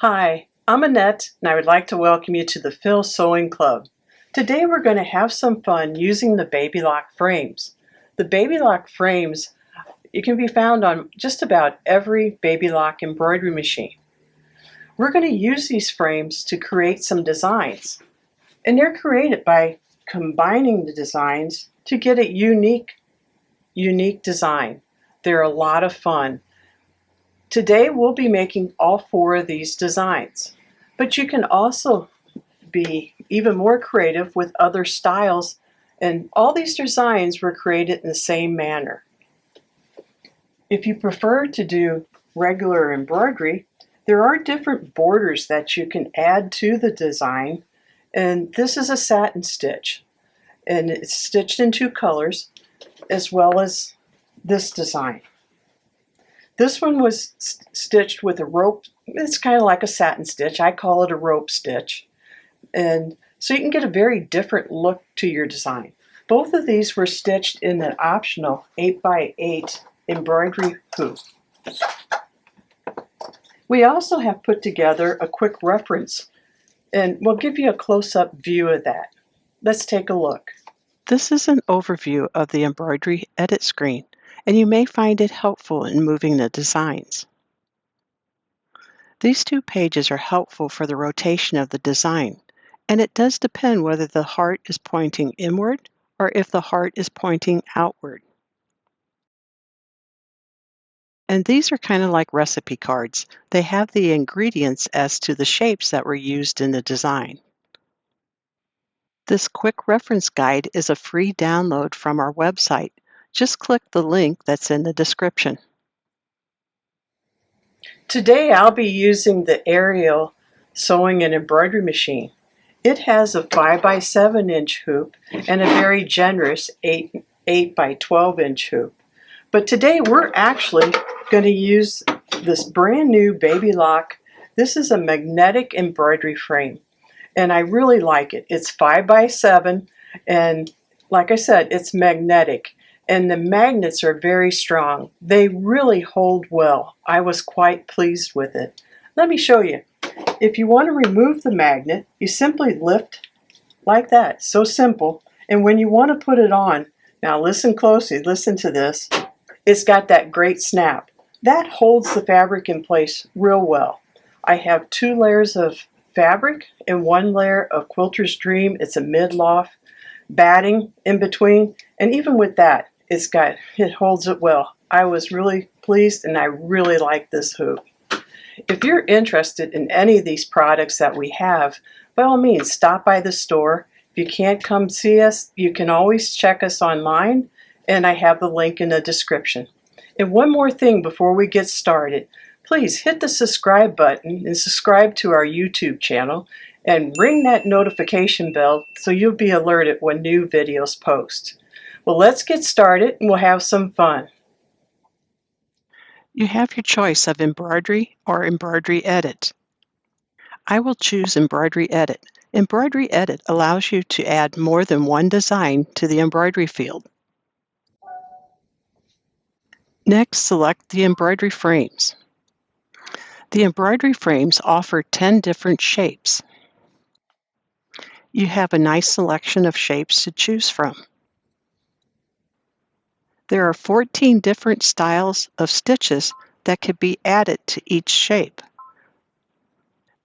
Hi, I'm Annette, and I would like to welcome you to the Phil Sewing Club. Today we're going to have some fun using the Baby Lock frames. The Baby Lock frames, it can be found on just about every Baby Lock embroidery machine. We're going to use these frames to create some designs, and they're created by combining the designs to get a unique design. They're a lot of fun. Today we'll be making all 4 of these designs, but you can also be even more creative with other styles, and all these designs were created in the same manner. If you prefer to do regular embroidery, there are different borders that you can add to the design, and this is a satin stitch, and it's stitched in 2 colors as well as this design. This one was stitched with a rope. It's kind of like a satin stitch. I call it a rope stitch. And so you can get a very different look to your design. Both of these were stitched in an optional 8x8 embroidery hoop. We also have put together a quick reference, and we'll give you a close-up view of that. Let's take a look. This is an overview of the embroidery edit screen, and you may find it helpful in moving the designs. These 2 pages are helpful for the rotation of the design, and it does depend whether the heart is pointing inward or if the heart is pointing outward. And these are kind of like recipe cards. They have the ingredients as to the shapes that were used in the design. This quick reference guide is a free download from our website. Just click the link that's in the description. Today I'll be using the Ariel sewing and embroidery machine. It has a 5x7-inch hoop and a very generous 8x12-inch hoop. But today we're actually going to use this brand new Baby Lock. This is a magnetic embroidery frame, and I really like it. It's 5x7, and like I said, it's magnetic. And the magnets are very strong. They really hold well. I was quite pleased with it. Let me show you. If you want to remove the magnet, you simply lift like that. So simple. And when you want to put it on, now listen closely, listen to this. It's got that great snap. That holds the fabric in place real well. I have 2 layers of fabric and 1 layer of Quilter's Dream. It's a mid-loft batting in between, and even with that, it holds it well. I was really pleased, and I really like this hoop. If you're interested in any of these products that we have, by all means, stop by the store. If you can't come see us, you can always check us online, and I have the link in the description. And one more thing before we get started, please hit the subscribe button and subscribe to our YouTube channel, and ring that notification bell so you'll be alerted when new videos post. Well, let's get started and we'll have some fun. You have your choice of embroidery or embroidery edit. I will choose embroidery edit. Embroidery edit allows you to add more than one design to the embroidery field. Next, select the embroidery frames. The embroidery frames offer 10 different shapes. You have a nice selection of shapes to choose from. There are 14 different styles of stitches that could be added to each shape.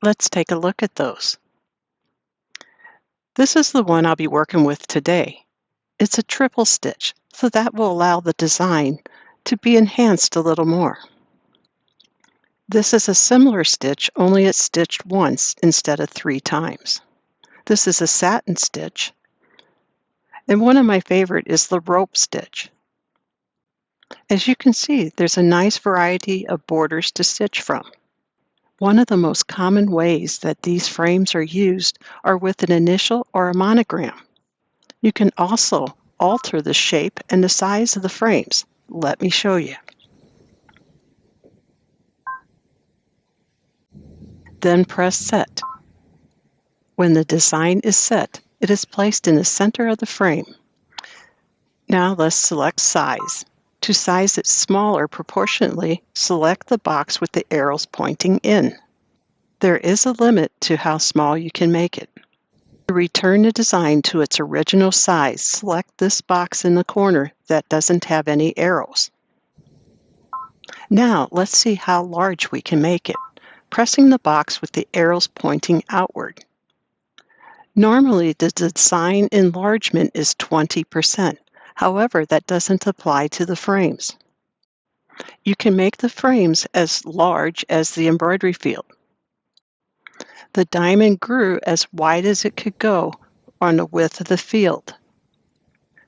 Let's take a look at those. This is the one I'll be working with today. It's a triple stitch, so that will allow the design to be enhanced a little more. This is a similar stitch, only it's stitched once instead of 3 times. This is a satin stitch, and one of my favorite is the rope stitch. As you can see, there's a nice variety of borders to stitch from. One of the most common ways that these frames are used are with an initial or a monogram. You can also alter the shape and the size of the frames. Let me show you. Then press Set. When the design is set, it is placed in the center of the frame. Now let's select Size. To size it smaller proportionately, select the box with the arrows pointing in. There is a limit to how small you can make it. To return the design to its original size, select this box in the corner that doesn't have any arrows. Now let's see how large we can make it, pressing the box with the arrows pointing outward. Normally, the design enlargement is 20%. However, that doesn't apply to the frames. You can make the frames as large as the embroidery field. The diamond grew as wide as it could go on the width of the field.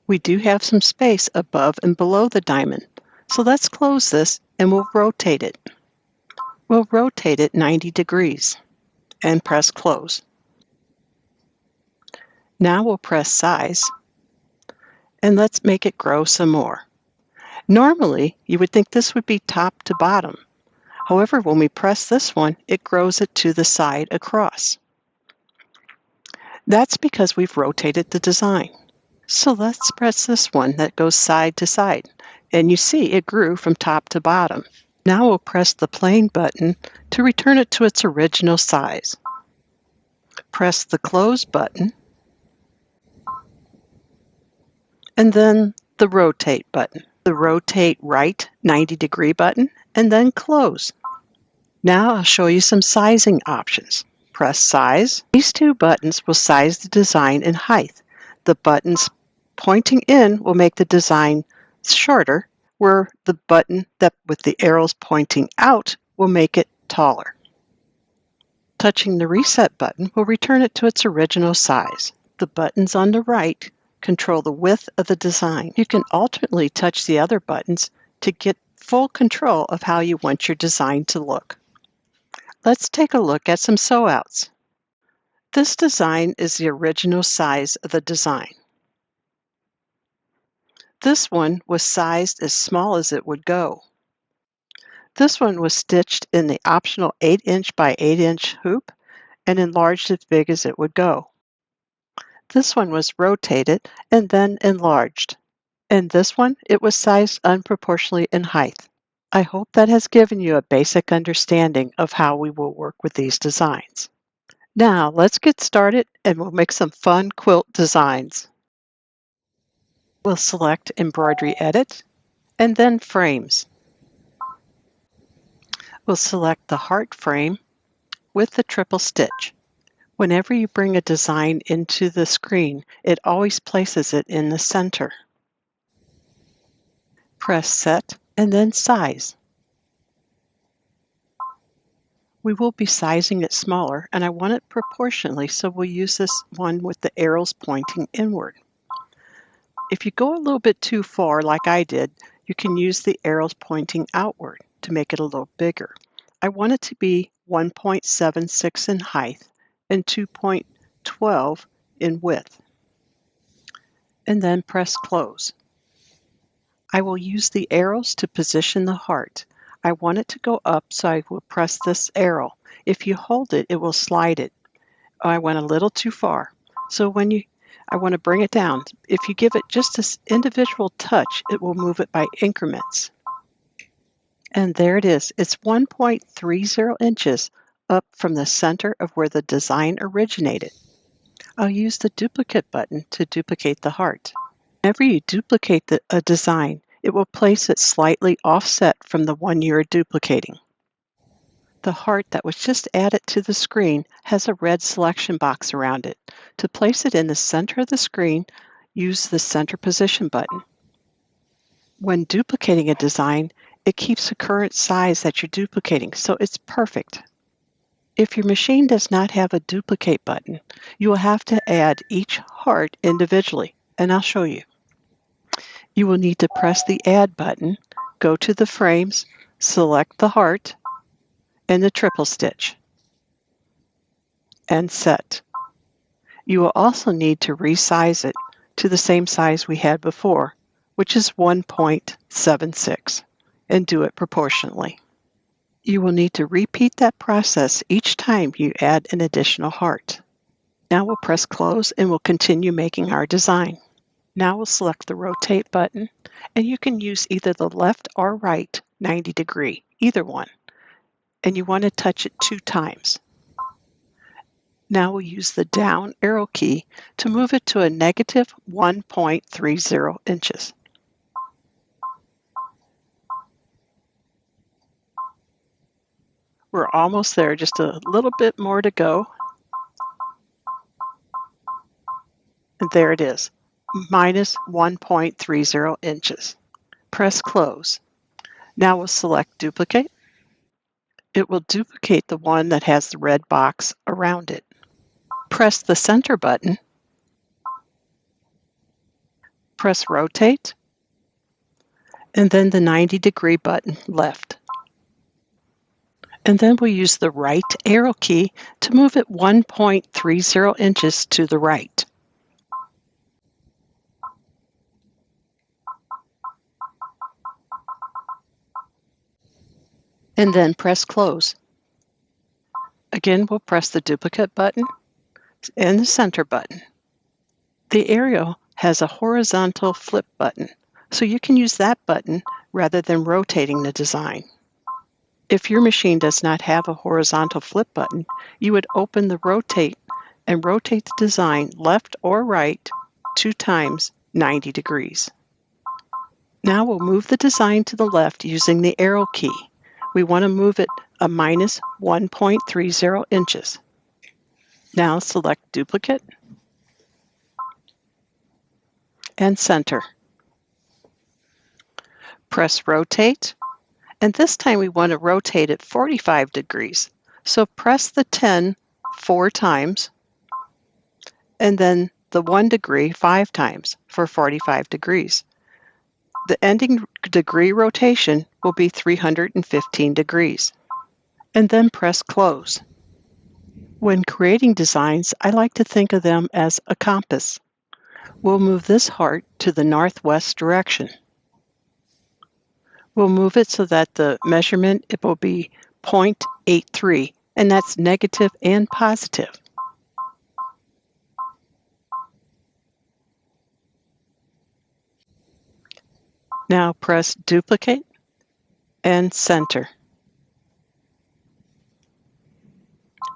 We do have some space above and below the diamond, so let's close this and we'll rotate it. We'll rotate it 90 degrees and press close. Now we'll press size and let's make it grow some more. Normally, you would think this would be top to bottom. However, when we press this one, it grows it to the side across. That's because we've rotated the design. So let's press this one that goes side to side, and you see it grew from top to bottom. Now we'll press the plane button to return it to its original size. Press the close button, and then the rotate button. The rotate right 90-degree button, and then close. Now I'll show you some sizing options. Press size. These two buttons will size the design in height. The buttons pointing in will make the design shorter, where the button that with the arrows pointing out will make it taller. Touching the reset button will return it to its original size. The buttons on the right control the width of the design. You can alternately touch the other buttons to get full control of how you want your design to look. Let's take a look at some sew-outs. This design is the original size of the design. This one was sized as small as it would go. This one was stitched in the optional 8-inch by 8-inch hoop and enlarged as big as it would go. This one was rotated and then enlarged. And this one, it was sized unproportionately in height. I hope that has given you a basic understanding of how we will work with these designs. Now, let's get started and we'll make some fun quilt designs. We'll select Embroidery Edit and then Frames. We'll select the heart frame with the triple stitch. Whenever you bring a design into the screen, it always places it in the center. Press Set and then Size. We will be sizing it smaller, and I want it proportionally, so we'll use this one with the arrows pointing inward. If you go a little bit too far, like I did, you can use the arrows pointing outward to make it a little bigger. I want it to be 1.76 in height and 2.12 in width. And then press Close. I will use the arrows to position the heart. I want it to go up, so I will press this arrow. If you hold it, it will slide it. I went a little too far. So I want to bring it down. If you give it just an individual touch, it will move it by increments. And there it is. It's 1.30 inches up from the center of where the design originated. I'll use the duplicate button to duplicate the heart. Whenever you duplicate a design, it will place it slightly offset from the one you're duplicating. The heart that was just added to the screen has a red selection box around it. To place it in the center of the screen, use the center position button. When duplicating a design, it keeps the current size that you're duplicating, so it's perfect. If your machine does not have a duplicate button, you will have to add each heart individually, and I'll show you. You will need to press the Add button, go to the frames, select the heart, and the triple stitch, and set. You will also need to resize it to the same size we had before, which is 1.76, and do it proportionally. You will need to repeat that process each time you add an additional heart. Now we'll press Close and we'll continue making our design. Now we'll select the Rotate button, and you can use either the left or right 90 degree, either one. And you want to touch it 2 times. Now we'll use the down arrow key to move it to a negative 1.30 inches. We're almost there, just a little bit more to go. And there it is, minus 1.30 inches. Press close. Now we'll select duplicate. It will duplicate the one that has the red box around it. Press the center button. Press rotate, and then the 90-degree button left. And then we'll use the right arrow key to move it 1.30 inches to the right. And then press close. Again, we'll press the duplicate button and the center button. The arrow has a horizontal flip button, so you can use that button rather than rotating the design. If your machine does not have a horizontal flip button, you would open the rotate and rotate the design left or right 2 times 90 degrees. Now we'll move the design to the left using the arrow key. We want to move it a minus 1.30 inches. Now select duplicate and center. Press rotate, and this time we want to rotate it 45 degrees. So press the 10 4 times, and then the 1 degree 5 times for 45 degrees. The ending degree rotation will be 315 degrees. And then press close. When creating designs, I like to think of them as a compass. We'll move this heart to the northwest direction. We'll move it so that the measurement, it will be 0.83, and that's negative and positive. Now press duplicate and center.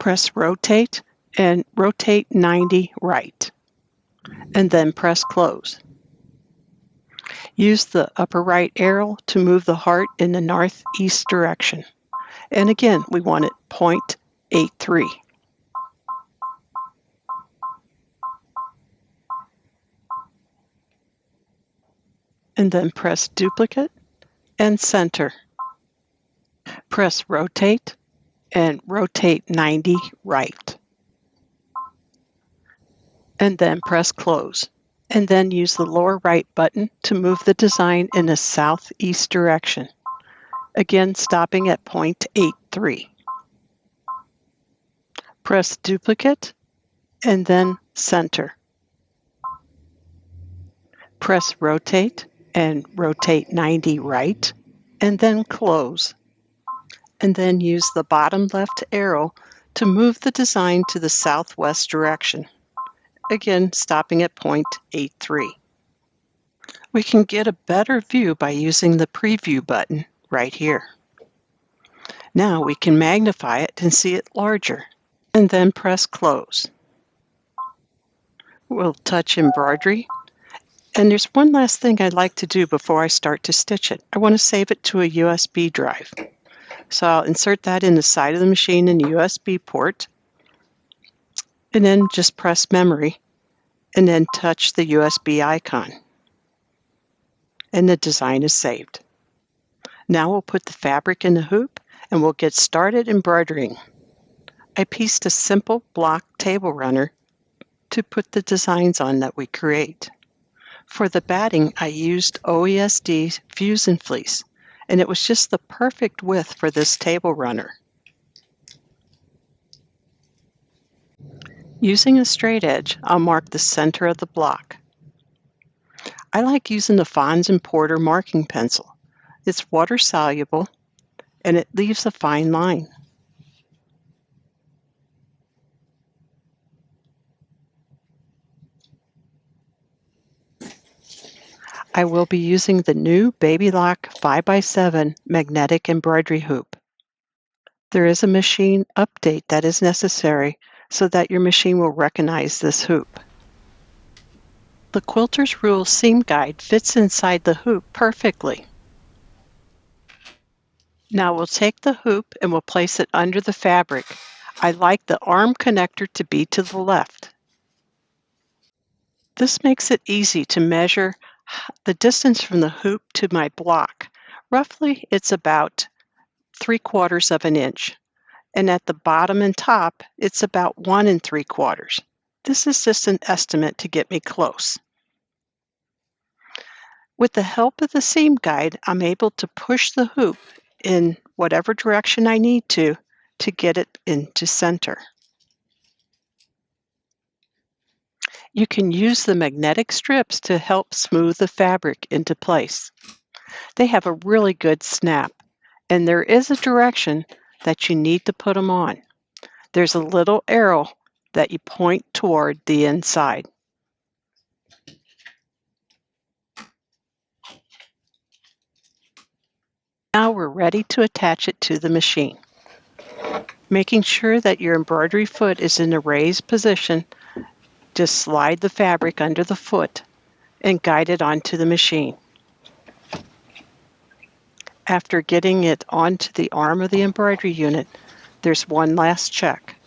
Press rotate and rotate 90 right, and then press close. Use the upper right arrow to move the heart in the northeast direction. And again, we want it 0.83. And then press duplicate and center. Press rotate and rotate 90 right. And then press close. And then use the lower right button to move the design in a southeast direction. Again, stopping at 0.83. Press duplicate and then center. Press rotate and rotate 90 right, and then close. And then use the bottom left arrow to move the design to the southwest direction. Again, stopping at 0.83. We can get a better view by using the preview button right here. Now we can magnify it and see it larger, and then press close. We'll touch embroidery. And there's one last thing I'd like to do before I start to stitch it. I want to save it to a USB drive. So I'll insert that in the side of the machine in the USB port, and then just press memory, and then touch the USB icon. And the design is saved. Now we'll put the fabric in the hoop, and we'll get started embroidering. I pieced a simple block table runner to put the designs on that we create. For the batting, I used OESD Fusion Fleece, and it was just the perfect width for this table runner. Using a straight edge, I'll mark the center of the block. I like using the Fons and Porter marking pencil. It's water soluble, and it leaves a fine line. I will be using the new Baby Lock 5x7 magnetic embroidery hoop. There is a machine update that is necessary so that your machine will recognize this hoop. The Quilter's Rules seam guide fits inside the hoop perfectly. Now we'll take the hoop and we'll place it under the fabric. I like the arm connector to be to the left. This makes it easy to measure the distance from the hoop to my block. Roughly, it's about 3/4 of an inch. And at the bottom and top, it's about 1 3/4. This is just an estimate to get me close. With the help of the seam guide, I'm able to push the hoop in whatever direction I need to get it into center. You can use the magnetic strips to help smooth the fabric into place. They have a really good snap, and there is a direction that you need to put them on. There's a little arrow that you point toward the inside. Now we're ready to attach it to the machine. Making sure that your embroidery foot is in a raised position, just slide the fabric under the foot and guide it onto the machine. After getting it onto the arm of the embroidery unit, there's one last check.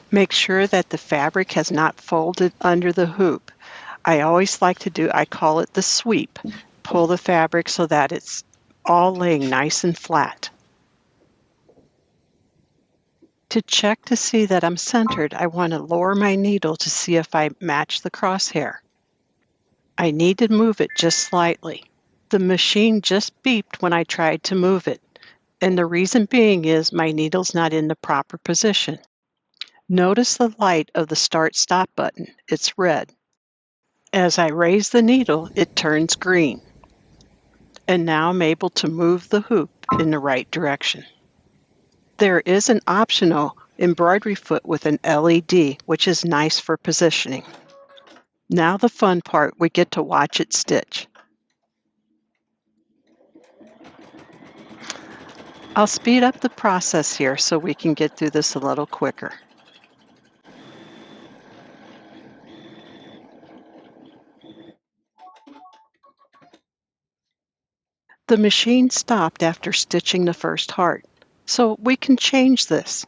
Make sure that the fabric has not folded under the hoop. I always like to I call it the sweep. Pull the fabric so that it's all laying nice and flat. To check to see that I'm centered, I want to lower my needle to see if I match the crosshair. I need to move it just slightly. The machine just beeped when I tried to move it, and the reason being is my needle's not in the proper position. Notice the light of the start-stop button. It's red. As I raise the needle, it turns green. And now I'm able to move the hoop in the right direction. There is an optional embroidery foot with an LED, which is nice for positioning. Now the fun part, we get to watch it stitch. I'll speed up the process here so we can get through this a little quicker. The machine stopped after stitching the first heart, so we can change this.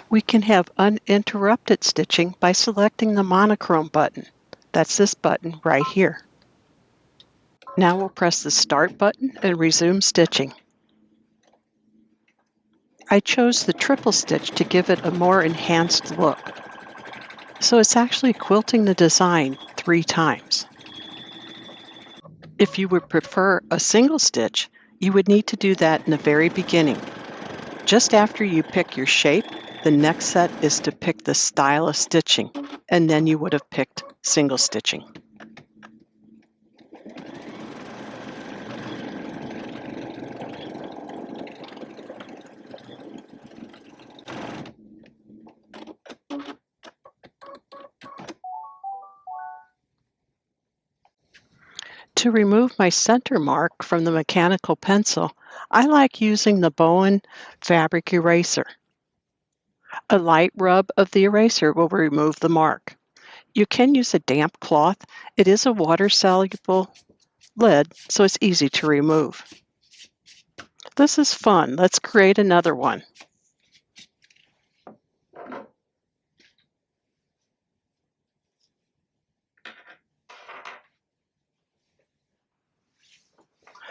We can have uninterrupted stitching by selecting the monochrome button. That's this button right here. Now we'll press the Start button and resume stitching. I chose the triple stitch to give it a more enhanced look. So it's actually quilting the design 3 times. If you would prefer a single stitch, you would need to do that in the very beginning. Just after you pick your shape, the next set is to pick the style of stitching, and then you would have picked single stitching. To remove my center mark from the mechanical pencil, I like using the Bowen fabric eraser. A light rub of the eraser will remove the mark. You can use a damp cloth. It is a water-soluble lid, so it's easy to remove. This is fun. Let's create another one.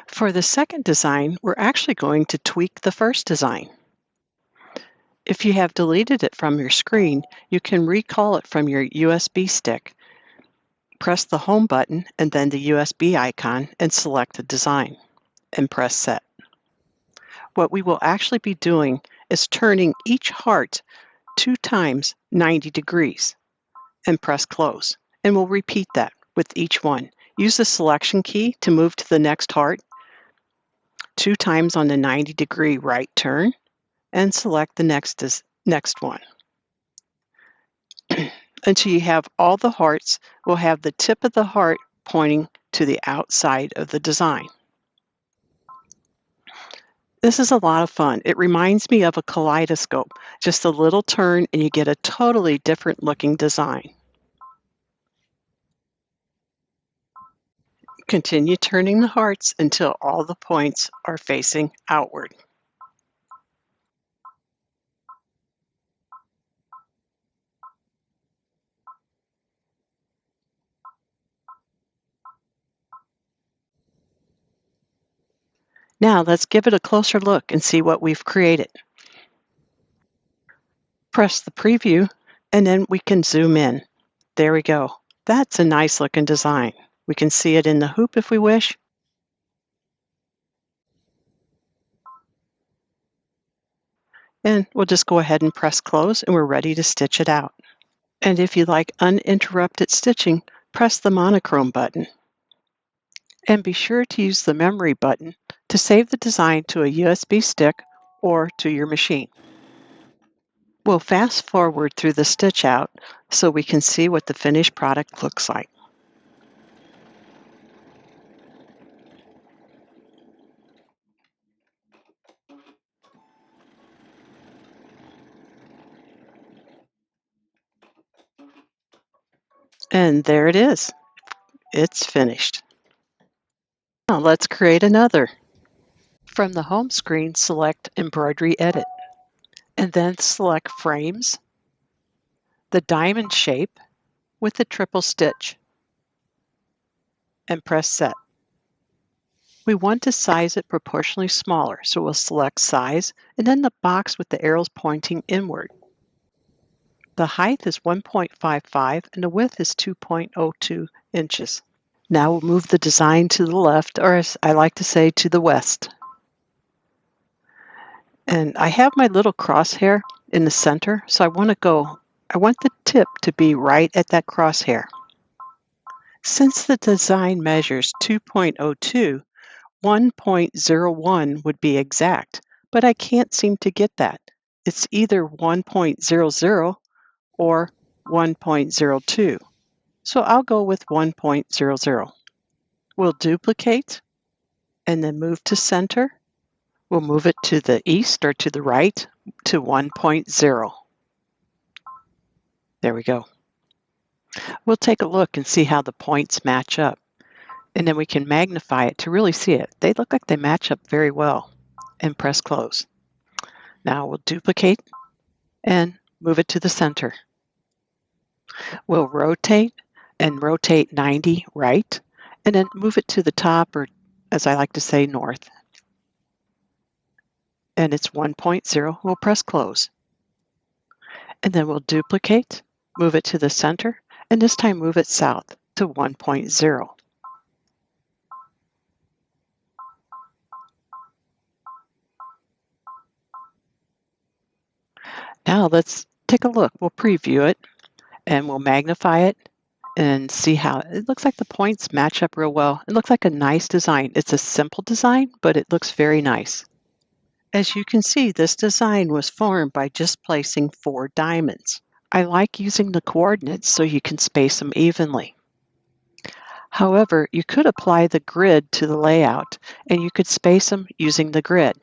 For the second design, we're actually going to tweak the first design. If you have deleted it from your screen, you can recall it from your USB stick. Press the Home button and then the USB icon and select the design, and press Set. What we will actually be doing is turning each heart 2 times 90 degrees and press Close. And we'll repeat that with each one. Use the selection key to move to the next heart, 2 times on the 90-degree right turn, and select the next one. Until you have all the hearts, we'll have the tip of the heart pointing to the outside of the design. This is a lot of fun. It reminds me of a kaleidoscope. Just a little turn and you get a totally different looking design. Continue turning the hearts until all the points are facing outward. Now let's give it a closer look and see what we've created. Press the preview and then we can zoom in. There we go. That's a nice looking design. We can see it in the hoop if we wish. And we'll just go ahead and press close and we're ready to stitch it out. And if you like uninterrupted stitching, press the monochrome button. And be sure to use the memory button to save the design to a USB stick or to your machine. We'll fast forward through the stitch out so we can see what the finished product looks like. And there it is. It's finished. Now let's create another. From the home screen, select Embroidery Edit, and then select Frames, the diamond shape with the triple stitch, and press Set. We want to size it proportionally smaller, so we'll select Size, and then the box with the arrows pointing inward. The height is 1.55 and the width is 2.02 inches. Now we'll move the design to the left, or as I like to say, to the west. And I have my little crosshair in the center, so I want the tip to be right at that crosshair. Since the design measures 2.02, 1.01 would be exact, but I can't seem to get that. It's either 1.00 or 1.02. So I'll go with 1.00. We'll duplicate and then move to center. We'll move it to the east or to the right to 1.0. There we go. We'll take a look and see how the points match up. And then we can magnify it to really see it. They look like they match up very well. And press close. Now we'll duplicate and move it to the center. We'll rotate and rotate 90 right, and then move it to the top, or as I like to say, north. And it's 1.0. We'll press close. And then we'll duplicate, move it to the center, and this time move it south to 1.0. Now let's take a look. We'll preview it and we'll magnify it and see how it looks like the points match up real well. It looks like a nice design. It's a simple design, but it looks very nice. As you can see, this design was formed by just placing 4 diamonds. I like using the coordinates so you can space them evenly. However, you could apply the grid to the layout and you could space them using the grid.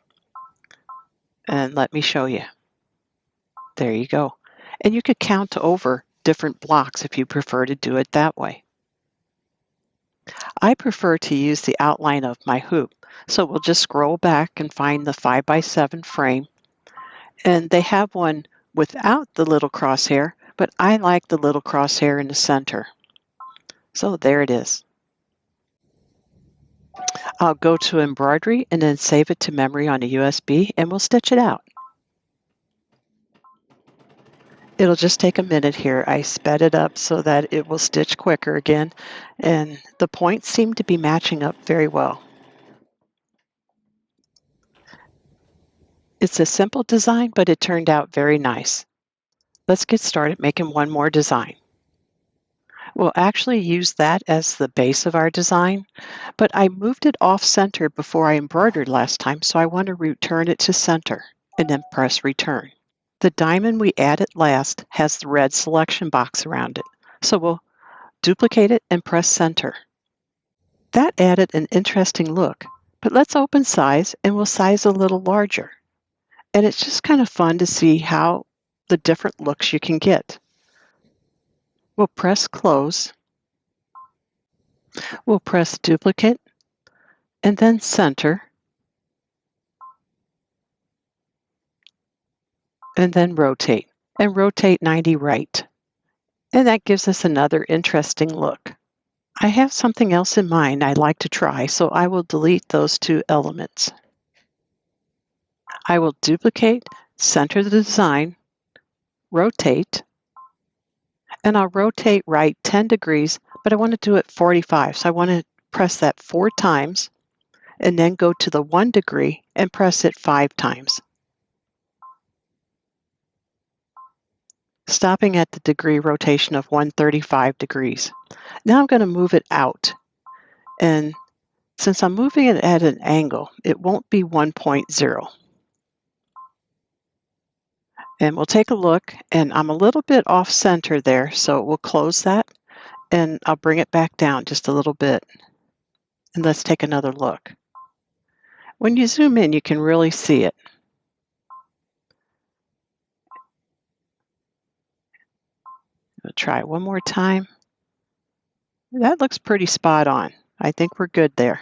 And let me show you. There you go. And you could count over different blocks if you prefer to do it that way. I prefer to use the outline of my hoop. So we'll just scroll back and find the 5x7 frame. And they have one without the little crosshair, but I like the little crosshair in the center. So there it is. I'll go to Embroidery and then save it to memory on a USB and we'll stitch it out. It'll just take a minute here. I sped it up so that it will stitch quicker again, and the points seem to be matching up very well. It's a simple design, but it turned out very nice. Let's get started making one more design. We'll actually use that as the base of our design, but I moved it off center before I embroidered last time, so I want to return it to center and then press return. The diamond we added last has the red selection box around it, so we'll duplicate it and press center. That added an interesting look, But let's open size and we'll size a little larger. And it's just kind of fun to see how the different looks you can get. We'll press close. We'll press duplicate and then center and then rotate and rotate 90 right. And that gives us another interesting look. I have something else in mind I'd like to try, so I will delete those two elements. I will duplicate, center the design, rotate, and I'll rotate right 10 degrees, but I want to do it 45. So I want to press that 4 times and then go to the 1 degree and press it 5 times. Stopping at the degree rotation of 135 degrees. Now I'm going to move it out. And since I'm moving it at an angle, it won't be 1.0. And we'll take a look, and I'm a little bit off center there, so we'll close that, and I'll bring it back down just a little bit. And let's take another look. When you zoom in, you can really see it. We'll try it one more time. That looks pretty spot on. I think we're good there.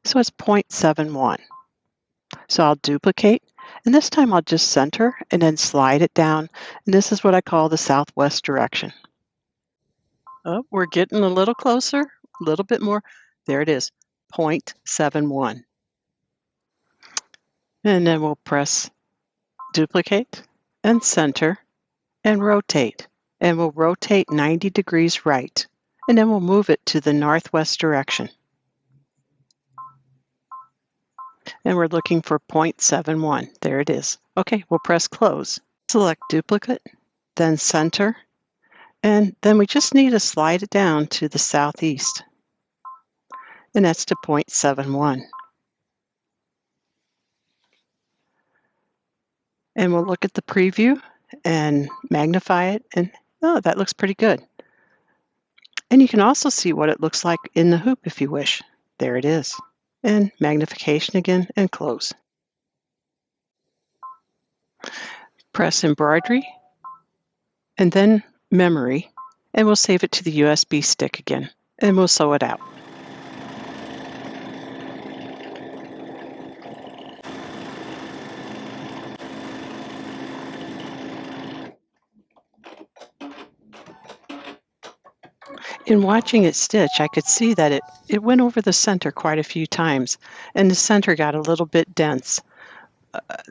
So it's 0.71. So I'll duplicate, and this time I'll just center and then slide it down. And this is what I call the southwest direction. Oh, we're getting a little closer, a little bit more. There it is, 0.71. And then we'll press duplicate and center and rotate. And we'll rotate 90 degrees right. And then we'll move it to the northwest direction. And we're looking for 0.71. There it is. Okay, we'll press close. Select duplicate, then center, and then we just need to slide it down to the southeast. And that's to 0.71. And we'll look at the preview and magnify it, and oh, that looks pretty good. And you can also see what it looks like in the hoop if you wish. There it is. And magnification again and close. Press embroidery and then memory, and we'll save it to the USB stick again, and we'll sew it out. In watching it stitch, I could see that it went over the center quite a few times, and the center got a little bit dense.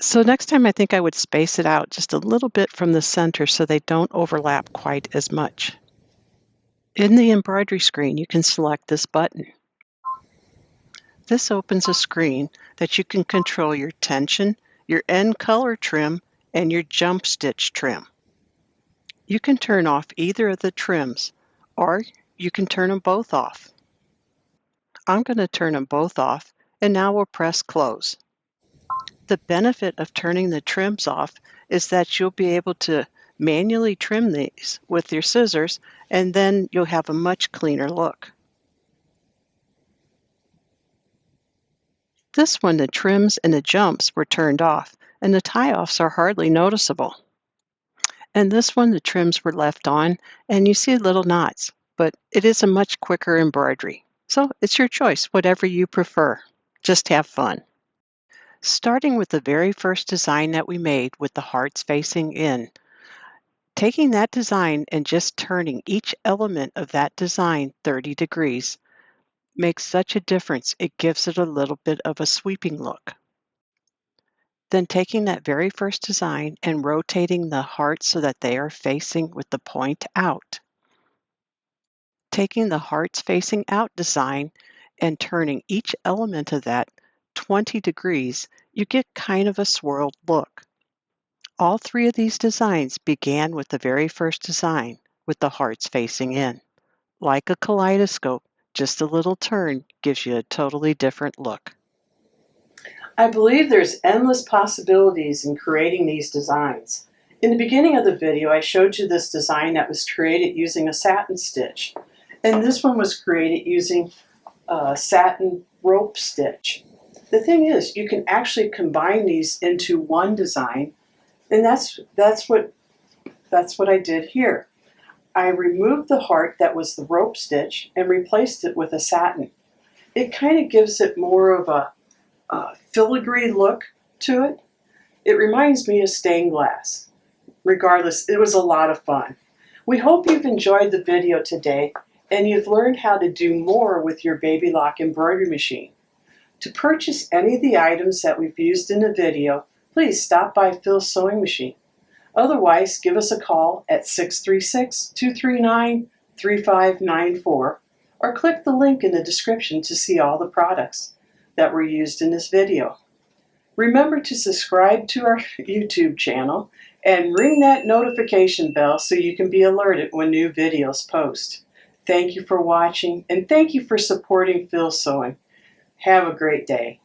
So next time I think I would space it out just a little bit from the center so they don't overlap quite as much. In the embroidery screen, you can select this button. This opens a screen that you can control your tension, your end color trim, and your jump stitch trim. You can turn off either of the trims, or you can turn them both off. I'm going to turn them both off, and now we'll press close. The benefit of turning the trims off is that you'll be able to manually trim these with your scissors, and then you'll have a much cleaner look. This one, the trims and the jumps were turned off, and the tie-offs are hardly noticeable. And this one, the trims were left on, and you see little knots, but it is a much quicker embroidery. So it's your choice, whatever you prefer. Just have fun. Starting with the very first design that we made with the hearts facing in, taking that design and just turning each element of that design 30 degrees makes such a difference. It gives it a little bit of a sweeping look. Then taking that very first design and rotating the hearts so that they are facing with the point out. Taking the hearts facing out design and turning each element of that 20 degrees, you get kind of a swirled look. All three of these designs began with the very first design with the hearts facing in. Like a kaleidoscope, just a little turn gives you a totally different look. I believe there's endless possibilities in creating these designs. In the beginning of the video, I showed you this design that was created using a satin stitch. And this one was created using a satin rope stitch. The thing is, you can actually combine these into one design, and that's what I did here. I removed the heart that was the rope stitch and replaced it with a satin. It kind of gives it more of a filigree look to it. It reminds me of stained glass. Regardless, it was a lot of fun. We hope you've enjoyed the video today and you've learned how to do more with your Baby Lock embroidery machine. To purchase any of the items that we've used in the video, please stop by Phil's Sewing Machine. Otherwise, give us a call at 636-239-3594 or click the link in the description to see all the products that were used in this video. Remember to subscribe to our YouTube channel and ring that notification bell so you can be alerted when new videos post. Thank you for watching and thank you for supporting Phil's Sewing. Have a great day.